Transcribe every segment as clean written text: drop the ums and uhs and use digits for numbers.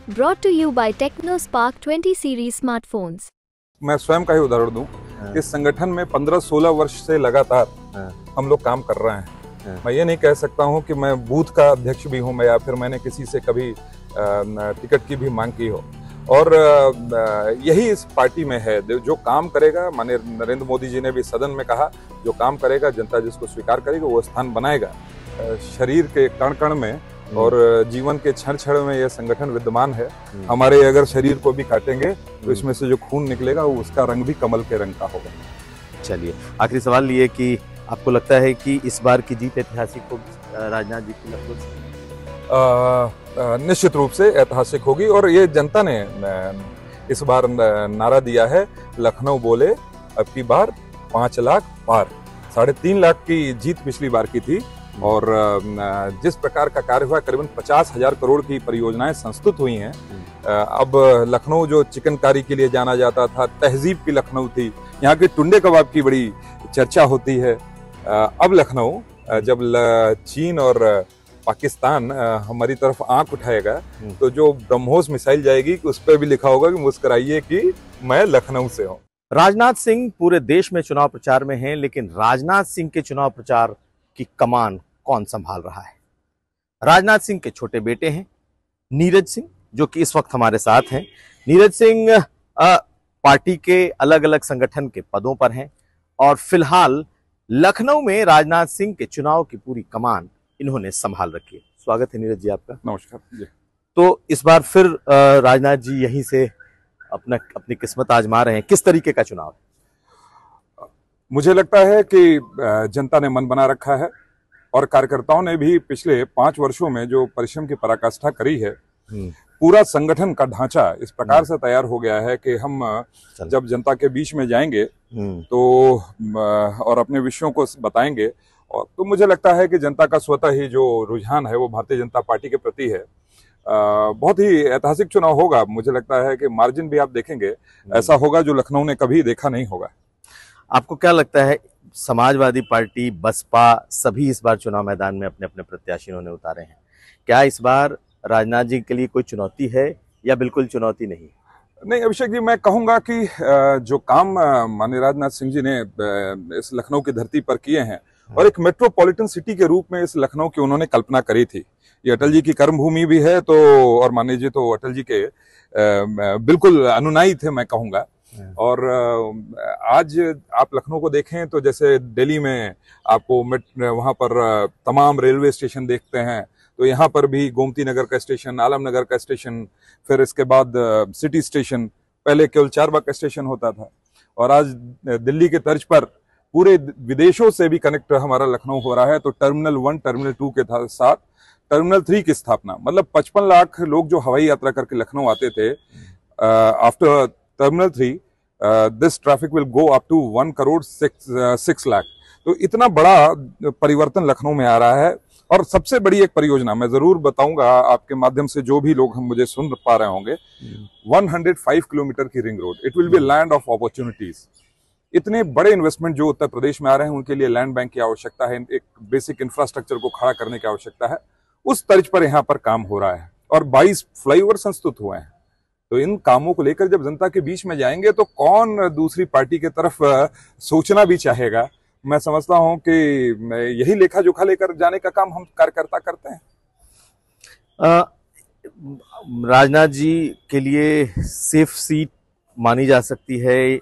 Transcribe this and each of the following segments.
Brought to you by TechnoSpark 20 series smartphones. मैं स्वयं का ही उदाहरण दूं, इस संगठन में 15-16 वर्ष से लगातार हम लोग काम कर रहे हैं। मैं ये नहीं कह सकता हूं कि मैं बूथ का अध्यक्ष भी हूं मैं, या फिर मैंने किसी से कभी टिकट की भी मांग की हो। और यही इस पार्टी में है, जो काम करेगा, माननीय नरेंद्र मोदी जी ने भी सदन में कहा, जो काम करेगा जनता जिसको स्वीकार करेगी वो स्थान बनाएगा। शरीर के कण कण में और जीवन के क्षण क्षण में यह संगठन विद्यमान है। हमारे अगर शरीर को भी काटेंगे तो इसमें से जो खून निकलेगा वो उसका रंग भी कमल के रंग का होगा। चलिए, आखिरी सवाल ये कि आपको लगता है कि इस बार की जीत ऐतिहासिक होगी राजनाथ जी की लखनऊ से? निश्चित रूप से ऐतिहासिक होगी, और ये जनता ने इस बार नारा दिया है, लखनऊ बोले अब की बार 5 लाख पार। 3.5 लाख की जीत पिछली बार की थी, और जिस प्रकार का कार्य हुआ, करीबन 50,000 करोड़ की परियोजनाएं संस्तुत हुई हैं। अब लखनऊ जो चिकनकारी के लिए जाना जाता था, तहजीब की लखनऊ थी, यहाँ के टुंडे कबाब की बड़ी चर्चा होती है। अब लखनऊ जब चीन और पाकिस्तान हमारी तरफ आंख उठाएगा तो जो ब्रह्मोस मिसाइल जाएगी उस पर भी लिखा होगा कि मुस्कुराइए कि मैं लखनऊ से हूँ। राजनाथ सिंह पूरे देश में चुनाव प्रचार में हैं, लेकिन राजनाथ सिंह के चुनाव प्रचार की कमान कौन संभाल रहा है? राजनाथ सिंह के छोटे बेटे हैं नीरज सिंह, जो कि इस वक्त हमारे साथ हैं। नीरज सिंह पार्टी के अलग अलग संगठन के पदों पर हैं, और फिलहाल लखनऊ में राजनाथ सिंह के चुनाव की पूरी कमान इन्होंने संभाल रखी है। स्वागत है नीरज जी आपका। नमस्कार जी। तो इस बार फिर राजनाथ जी यहीं से अपनी किस्मत आजमा रहे हैं। किस तरीके का चुनाव है? मुझे लगता है कि जनता ने मन बना रखा है, और कार्यकर्ताओं ने भी पिछले 5 वर्षों में जो परिश्रम की पराकाष्ठा करी है, पूरा संगठन का ढांचा इस प्रकार से तैयार हो गया है कि हम जब जनता के बीच में जाएंगे तो और अपने विषयों को बताएंगे, और तो मुझे लगता है कि जनता का स्वतः ही जो रुझान है वो भारतीय जनता पार्टी के प्रति है। बहुत ही ऐतिहासिक चुनाव होगा। मुझे लगता है कि मार्जिन भी आप देखेंगे ऐसा होगा जो लखनऊ ने कभी देखा नहीं होगा। आपको क्या लगता है, समाजवादी पार्टी, बसपा, सभी इस बार चुनाव मैदान में अपने अपने प्रत्याशी उन्होंने उतारे हैं, क्या इस बार राजनाथ जी के लिए कोई चुनौती है या बिल्कुल चुनौती नहीं? नहीं अभिषेक जी, मैं कहूंगा कि जो काम माननीय राजनाथ सिंह जी ने इस लखनऊ की धरती पर किए हैं, और एक मेट्रोपॉलिटन सिटी के रूप में इस लखनऊ की उन्होंने कल्पना करी थी। ये अटल जी की कर्मभूमि भी है, तो और माननीय जी तो अटल जी के बिल्कुल अनुयायी थे मैं कहूंगा। और आज आप लखनऊ को देखें तो जैसे दिल्ली में आपको वहां पर तमाम रेलवे स्टेशन देखते हैं, तो यहाँ पर भी गोमती नगर का स्टेशन, आलम नगर का स्टेशन, फिर इसके बाद सिटी स्टेशन, पहले केवल चारबाग का स्टेशन होता था, और आज दिल्ली के तर्ज पर पूरे विदेशों से भी कनेक्ट हमारा लखनऊ हो रहा है। तो टर्मिनल 1, टर्मिनल 2 के साथ टर्मिनल 3 की स्थापना, मतलब 55 लाख लोग जो हवाई यात्रा करके लखनऊ आते थे, after terminal 3 this traffic will go up to 1 crore 6 lakh. तो इतना बड़ा परिवर्तन लखनऊ में आ रहा है। और सबसे बड़ी एक परियोजना मैं जरूर बताऊंगा आपके माध्यम से, जो भी लोग हम मुझे सुन पा रहे होंगे, 105 किलोमीटर की ring road, it will be land of opportunities. इतने बड़े इन्वेस्टमेंट जो उत्तर प्रदेश में आ रहे हैं उनके लिए लैंड बैंक की आवश्यकता है, एक बेसिक इंफ्रास्ट्रक्चर को खड़ा करने की आवश्यकता है। उस तर्ज पर यहाँ पर काम हो रहा है, और 22 फ्लाईओवर संस्तुत हुए हैं। तो इन कामों को लेकर जब जनता के बीच में जाएंगे तो कौन दूसरी पार्टी की तरफ सोचना भी चाहेगा। मैं समझता हूं कि यही लेखा जोखा लेकर जाने का काम हम कार्यकर्ता करते हैं। राजनाथ जी के लिए सेफ सीट मानी जा सकती है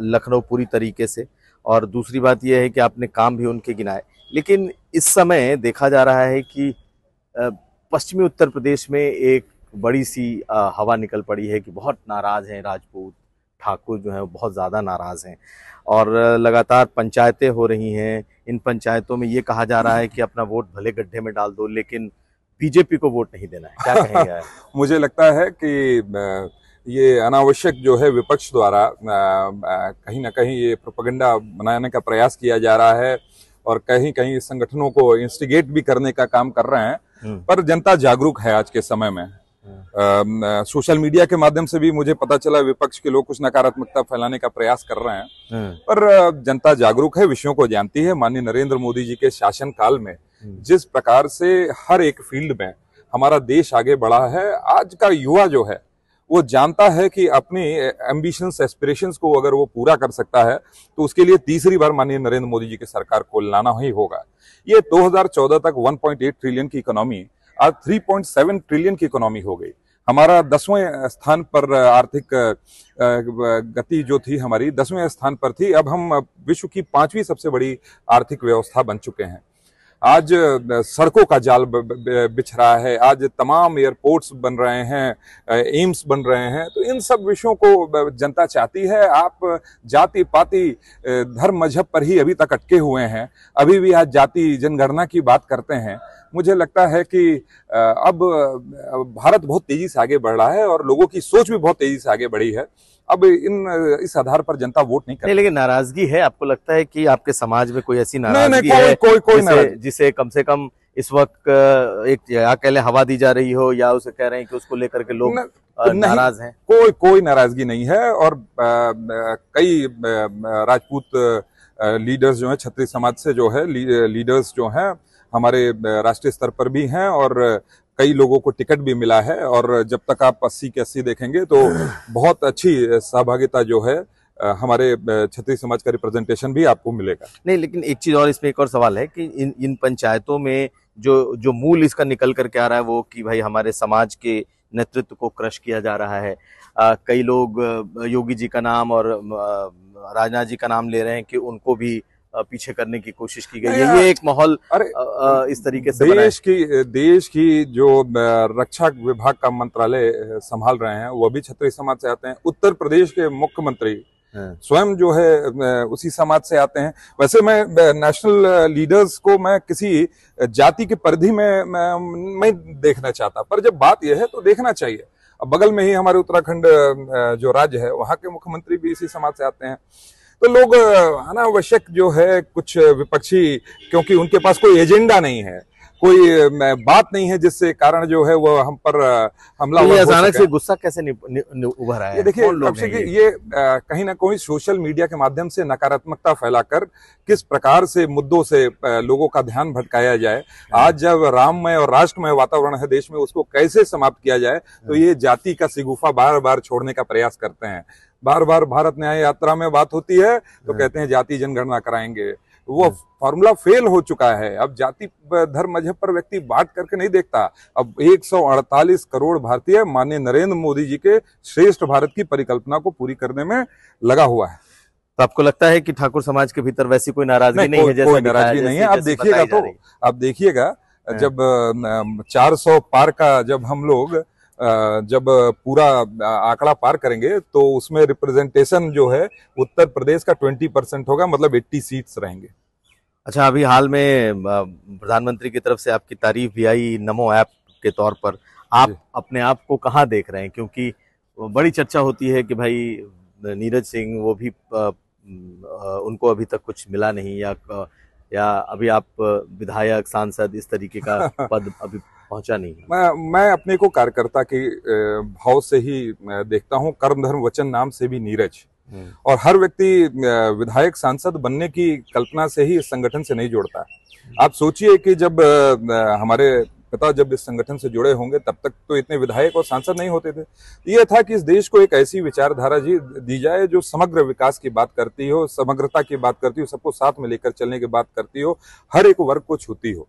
लखनऊ पूरी तरीके से, और दूसरी बात यह है कि आपने काम भी उनके गिनाए, लेकिन इस समय देखा जा रहा है कि पश्चिमी उत्तर प्रदेश में एक बड़ी सी हवा निकल पड़ी है कि बहुत नाराज हैं राजपूत, ठाकुर जो है वो बहुत ज़्यादा नाराज हैं, और लगातार पंचायतें हो रही हैं। इन पंचायतों में ये कहा जा रहा है कि अपना वोट भले गड्ढे में डाल दो, लेकिन बीजेपी को वोट नहीं देना है। क्या कहेंगे? मुझे लगता है कि ये अनावश्यक जो है विपक्ष द्वारा कहीं ना कहीं ये प्रोपेगेंडा बनाने का प्रयास किया जा रहा है, और कहीं कहीं संगठनों को इंस्टिगेट भी करने का काम कर रहे हैं। पर जनता जागरूक है आज के समय में। सोशल मीडिया के माध्यम से भी मुझे पता चला विपक्ष के लोग कुछ नकारात्मकता फैलाने का प्रयास कर रहे हैं, पर जनता जागरूक है, विषयों को जानती है। माननीय नरेंद्र मोदी जी के शासन काल में जिस प्रकार से हर एक फील्ड में हमारा देश आगे बढ़ा है। आज का युवा जो है वो जानता है कि अपनी एम्बिशंस एस्पिरेशंस को अगर वो पूरा कर सकता है तो उसके लिए तीसरी बार माननीय नरेंद्र मोदी जी की सरकार को लाना ही होगा। ये 2014 तक 1.8 ट्रिलियन की इकोनॉमी आज 3.7 ट्रिलियन की इकोनॉमी हो गई। हमारा 10वें स्थान पर आर्थिक गति जो थी हमारी 10वें स्थान पर थी। अब हम विश्व की 5वीं सबसे बड़ी आर्थिक व्यवस्था बन चुके हैं। आज सड़कों का जाल बिछ रहा है, आज तमाम एयरपोर्ट्स बन रहे हैं, एम्स बन रहे हैं। तो इन सब विषयों को जनता चाहती है। आप जाति पाति धर्म मजहब पर ही अभी तक अटके हुए हैं, अभी भी आज जाति जनगणना की बात करते हैं। मुझे लगता है कि अब भारत बहुत तेजी से आगे बढ़ रहा है और लोगों की सोच भी बहुत तेजी से आगे बढ़ी है। अब इस आधार पर जनता वोट नहीं करती। लेकिन नाराजगी है, आपको लगता है कि आपके समाज में कोई ऐसी नाराजगी नहीं, है कोई जिसे कम से कम इस वक्त एक या कह लें हवा दी जा रही हो, या उसे कह रहे हैं कि उसको लेकर के लोग नाराज हैं? कोई नाराजगी नहीं है। और कई राजपूत लीडर्स जो हैं, क्षत्रिय समाज से जो है लीडर्स जो हैं हमारे राष्ट्रीय स्तर पर भी हैं और कई लोगों को टिकट भी मिला है। और जब तक आप 80 के 80 देखेंगे तो बहुत अच्छी सहभागिता जो है हमारे क्षत्रिय समाज का रिप्रेजेंटेशन भी आपको मिलेगा। नहीं, लेकिन एक चीज और, इसमें एक और सवाल है कि इन पंचायतों में जो मूल इसका निकल करके आ रहा है वो कि भाई हमारे समाज के नेतृत्व को क्रश किया जा रहा है। कई लोग योगी जी का नाम और राजनाथ जी का नाम ले रहे हैं कि उनको भी पीछे करने की कोशिश की गई है। ये एक माहौल इस तरीके से देश की जो रक्षा विभाग का मंत्रालय संभाल रहे हैं वो भी क्षत्रिय समाज से आते हैं। उत्तर प्रदेश के मुख्यमंत्री स्वयं जो है उसी समाज से आते हैं। वैसे मैं नेशनल लीडर्स को मैं किसी जाति के परिधि में मैं देखना चाहता, पर जब बात यह है तो देखना चाहिए। अब बगल में ही हमारे उत्तराखंड जो राज्य है वहां के मुख्यमंत्री भी इसी समाज से आते हैं। तो लोग अनावश्यक जो है कुछ विपक्षी, क्योंकि उनके पास कोई एजेंडा नहीं है, कोई बात नहीं है जिससे कारण जो है वो हम पर हमला हो अचानक से गुस्सा कैसे उभर आया है? ये देखिए ये कहीं ना कहीं सोशल मीडिया के माध्यम से नकारात्मकता फैलाकर किस प्रकार से मुद्दों से लोगों का ध्यान भटकाया जाए। आज जब राममय और राष्ट्रमय वातावरण है देश में, उसको कैसे समाप्त किया जाए, तो ये जाति का सिगुफा बार बार छोड़ने का प्रयास करते हैं। बार बार भारत न्याय यात्रा में बात होती है तो कहते हैं जाति जनगणना कराएंगे। वो फॉर्मूला फेल हो चुका है। अब जाति धर्म मजहब पर व्यक्ति बांट करके नहीं देखता। अब 148 करोड़ भारतीय माननीय नरेंद्र मोदी जी के श्रेष्ठ भारत की परिकल्पना को पूरी करने में लगा हुआ है। तो आपको लगता है कि ठाकुर समाज के भीतर वैसी कोई नाराजगी नहीं है? जैसे कोई नाराजगी नहीं है। आप देखिएगा जब 400 पार का जब हम लोग जब पूरा आंकड़ा पार करेंगे तो उसमें रिप्रेजेंटेशन जो है उत्तर प्रदेश का 20% होगा, मतलब 80 सीट्स रहेंगे। अच्छा, अभी हाल में प्रधानमंत्री की तरफ से आपकी तारीफ भी आई नमो ऐप के तौर पर। आप अपने आप को कहाँ देख रहे हैं? क्योंकि बड़ी चर्चा होती है कि भाई नीरज सिंह वो भी उनको अभी तक कुछ मिला नहीं, या अभी आप विधायक सांसद इस तरीके का पद अभी पहुंचा नहीं है। मैं अपने को कार्यकर्ता के भाव से ही देखता हूं। कर्म धर्म वचन नाम से भी नीरज, और हर व्यक्ति विधायक सांसद बनने की कल्पना से ही इस संगठन से नहीं जुड़ता। आप सोचिए कि जब हमारे पिता जब इस संगठन से जुड़े होंगे तब तक तो इतने विधायक और सांसद नहीं होते थे। यह था कि इस देश को एक ऐसी विचारधारा दी जाए जो समग्र विकास की बात करती हो, समग्रता की बात करती हो, सबको साथ में लेकर चलने की बात करती हो, हर एक वर्ग को छूती हो।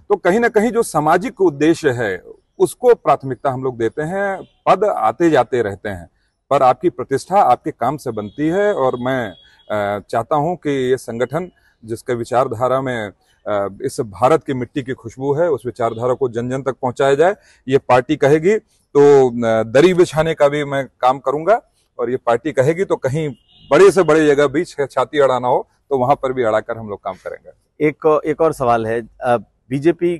तो कहीं ना कहीं जो सामाजिक उद्देश्य है उसको प्राथमिकता हम लोग देते हैं। पद आते जाते रहते हैं, पर आपकी प्रतिष्ठा आपके काम से बनती है। और मैं चाहता हूं कि ये संगठन जिसके विचारधारा में इस भारत की मिट्टी की खुशबू है, उस विचारधारा को जन जन तक पहुंचाया जाए। ये पार्टी कहेगी तो दरी बिछाने का भी मैं काम करूंगा, और ये पार्टी कहेगी तो कहीं बड़े से बड़े जगह भी छाती अड़ाना हो तो वहां पर भी अड़ाकर हम लोग काम करेंगे। एक और सवाल है, बीजेपी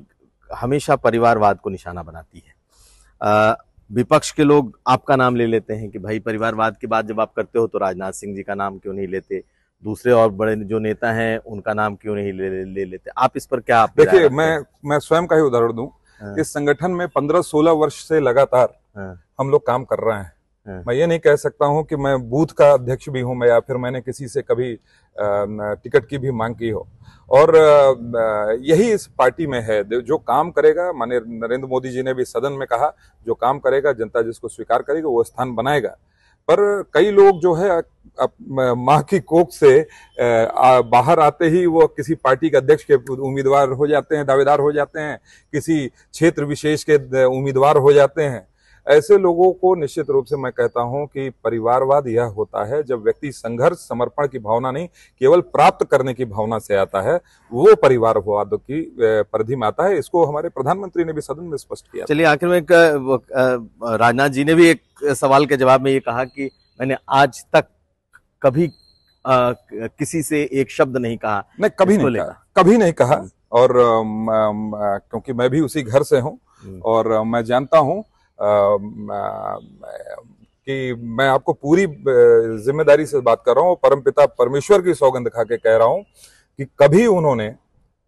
हमेशा परिवारवाद को निशाना बनाती है। विपक्ष के लोग आपका नाम ले लेते हैं कि भाई परिवारवाद की बात जब आप करते हो तो राजनाथ सिंह जी का नाम क्यों नहीं लेते, दूसरे और बड़े जो नेता हैं उनका नाम क्यों नहीं ले लेते? आप इस पर क्या? देखिए, मैं स्वयं का ही उदाहरण दूं। इस संगठन में 15-16 वर्ष से लगातार हम लोग काम कर रहे हैं। मैं ये नहीं कह सकता हूं कि मैं बूथ का अध्यक्ष भी हूं या फिर मैंने किसी से कभी टिकट की भी मांग की हो। और यही इस पार्टी में है, जो काम करेगा, माननीय नरेंद्र मोदी जी ने भी सदन में कहा, जो काम करेगा जनता जिसको स्वीकार करेगी वो स्थान बनाएगा। पर कई लोग जो है माँ की कोख से बाहर आते ही वो किसी पार्टी के अध्यक्ष के उम्मीदवार हो जाते हैं, दावेदार हो जाते हैं, किसी क्षेत्र विशेष के उम्मीदवार हो जाते हैं। ऐसे लोगों को निश्चित रूप से मैं कहता हूं कि परिवारवाद यह होता है जब व्यक्ति संघर्ष, समर्पण की भावना नहीं, केवल प्राप्त करने की भावना से आता है, वो परिवारवाद की परिधि में आता है। इसको हमारे प्रधानमंत्री ने भी सदन में स्पष्ट किया। चलिए, आखिर में राजनाथ जी ने भी एक सवाल के जवाब में ये कहा कि मैंने आज तक कभी किसी से एक शब्द नहीं कहा। नहीं, कभी नहीं कहा, कभी नहीं कहा। और क्योंकि मैं भी उसी घर से हूं और मैं जानता हूं कि मैं आपको पूरी जिम्मेदारी से बात कर रहा हूं, परमपिता परमेश्वर की सौगंध खा के कह रहा हूं कि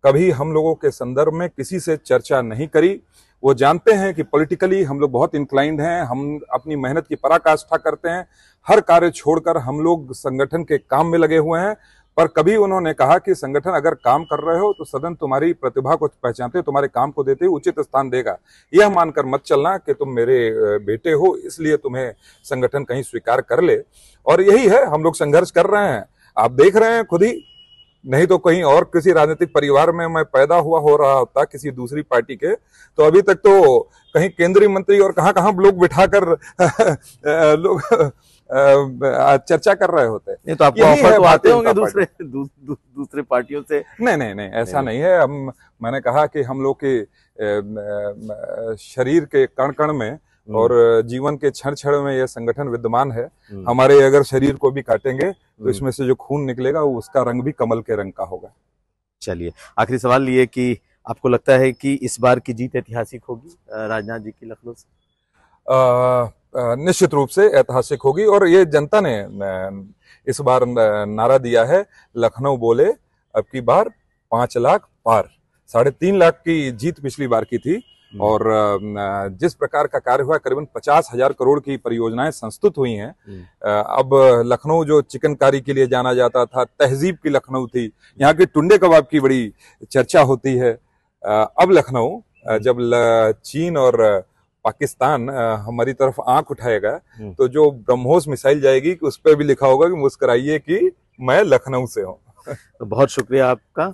कभी हम लोगों के संदर्भ में किसी से चर्चा नहीं करी। वो जानते हैं कि पॉलिटिकली हम लोग बहुत इंक्लाइंड हैं, हम अपनी मेहनत की पराकाष्ठा करते हैं, हर कार्य छोड़कर हम लोग संगठन के काम में लगे हुए हैं। पर कभी उन्होंने कहा कि संगठन अगर काम कर रहे हो तो सदन तुम्हारी प्रतिभा को पहचानते, तुम्हारे काम को देते उचित स्थान देगा। यह मानकर मत चलना कि तुम मेरे बेटे हो इसलिए तुम्हें संगठन कहीं स्वीकार कर ले। और यही है, हम लोग संघर्ष कर रहे हैं, आप देख रहे हैं खुद ही। नहीं तो कहीं और किसी राजनीतिक परिवार में मैं पैदा हो रहा होता किसी दूसरी पार्टी के, तो अभी तक तो कहीं केंद्रीय मंत्री और कहां लोग बिठाकर लोग चर्चा कर रहे होते। नहीं तो आपको ऑफर तो आते होंगे दूसरे पार्टियों से? नहीं, ऐसा नहीं है। मैंने कहा कि हम लोग के शरीर के कण कण में और जीवन के क्षण क्षण में यह संगठन विद्यमान है। हमारे अगर शरीर को भी काटेंगे तो इसमें से जो खून निकलेगा वो उसका रंग भी कमल के रंग का होगा। चलिए, आखिरी सवाल ये कि आपको लगता है कि इस बार की जीत ऐतिहासिक होगी राजनाथ जी की लखनऊ से? निश्चित रूप से ऐतिहासिक होगी। और ये जनता ने इस बार नारा दिया है, लखनऊ बोले अब की बार 5 लाख पार। 3.5 लाख की जीत पिछली बार की थी। और जिस प्रकार का कार्य हुआ, करीबन 50,000 करोड़ की परियोजनाएं संस्तुत हुई हैं। अब लखनऊ जो चिकनकारी के लिए जाना जाता था, तहजीब की लखनऊ थी, यहाँ के टुंडे कबाब की बड़ी चर्चा होती है। अब लखनऊ जब चीन और पाकिस्तान हमारी तरफ आंख उठाएगा तो जो ब्रह्मोस मिसाइल जाएगी उस पर भी लिखा होगा कि मुस्कुराइए कि मैं लखनऊ से हूँ। तो बहुत शुक्रिया आपका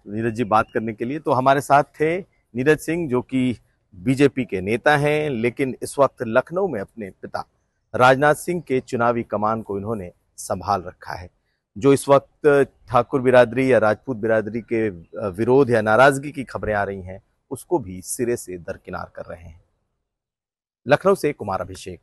नीरज जी बात करने के लिए। तो हमारे साथ थे नीरज सिंह, जो कि बीजेपी के नेता हैं, लेकिन इस वक्त लखनऊ में अपने पिता राजनाथ सिंह के चुनावी कमान को इन्होंने संभाल रखा है। जो इस वक्त ठाकुर बिरादरी या राजपूत बिरादरी के विरोध या नाराजगी की खबरें आ रही हैं, उसको भी सिरे से दरकिनार कर रहे हैं। लखनऊ से कुमार अभिषेक,